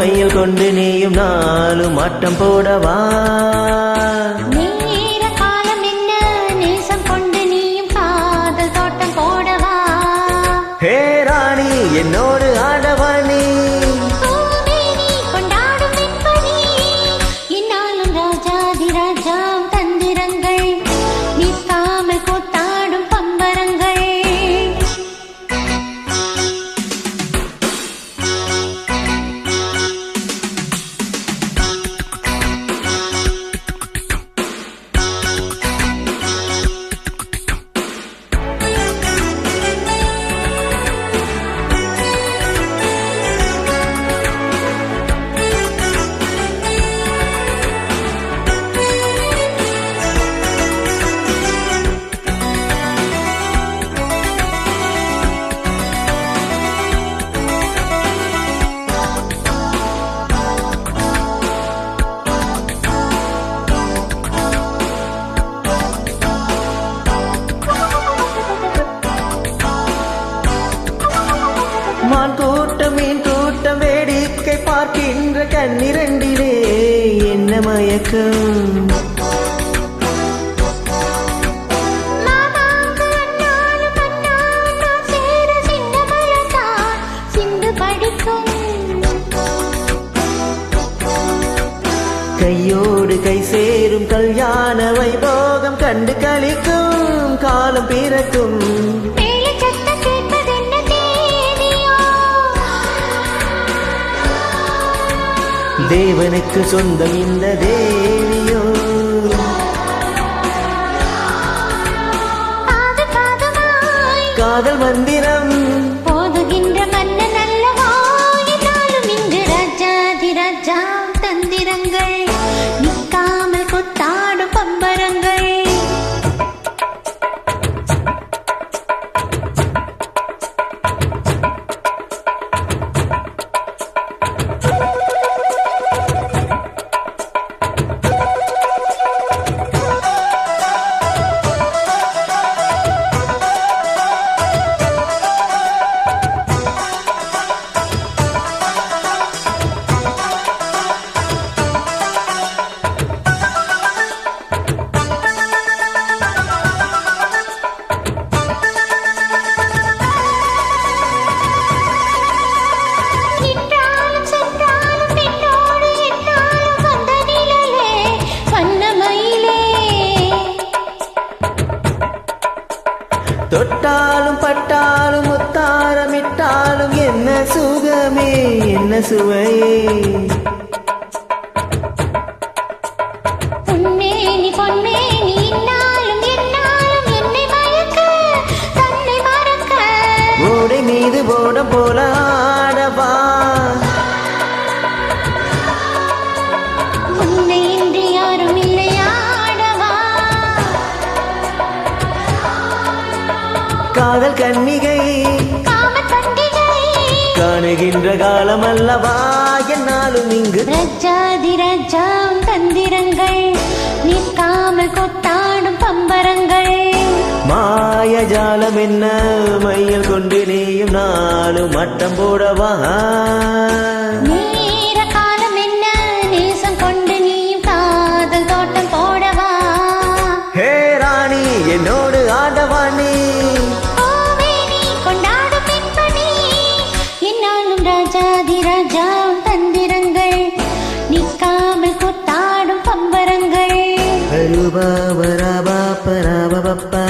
மையில் கொண்டு நீயும் நாளும் ஆட்டம் போடவா? நேர காலம் என்ன நேசம் கொண்டு நீயும் காதல் தோட்டம் போடவா? ஹே ராணி என்னோடு ஆடவா நீ? கொண்டாடும் என்பனி என்னாலும் ராஜாதி ராஜா தந்திரங்கள் நிற்காமல் கூத்தாடும் பம்பரங்கள். மான் கூட்டம் மீன் கூட்டம் வேடிக்கை பார்க்கின்ற கண்ணிரண்டிலே என்ன மயக்கம்? கையோடு கை சேரும் கல்யாண வைபோகம் கண்டு கழிக்கும் காலம் பிறக்கும். தேவனுக்கு சொந்தம் இந்த தேவியோ, காதல் மந்திரம் போதுகின்ற மன்னன் அல்லவா? என்னாலும் இங்கு ராஜாதி ராஜா தந்திரங்கள் நிற்காமல் கொத்தாடும் பம்பரங்கள். தொட்டாலும் பட்டாலும் முத்தாரமிட்டாலும் என்ன சுகமே என்ன சுவையே. பொன்மேனி பொன்மேனி இன்னாலும் என்னாலும் என்னை மயக்க தன்னை மறக்க. ஓடை மீது போடம் போல ஆடவா? உன்னை இன்றி யாரும் இல்லையாடவா? காதல் கன்னிகை காமத் பண்டிகை காணுகின்ற காலம் அல்லவா? என்னாலும் இங்கு ரஜாதி ரஜாம் தந்திரங்கள் நிற்காமல் கொத்தாடும் பம்பரங்கள். மாயஜாலம் என்ன மையில் கொண்டு நீயும் நாளும் மட்டம் போடவா? நேர காலம் என்ன நேசம் கொண்டு நீயும் காதல் தோட்டம் போடவா? ஹே ராணி என்னோடு ஆடவா நீ? கொண்டாடும் என்பனி என்னாலும் ராஜாதி ராஜா தந்திரங்கள் நிற்காமல் கொத்தாடும் பம்பரங்கள். பருபா பரபா பரபப்பா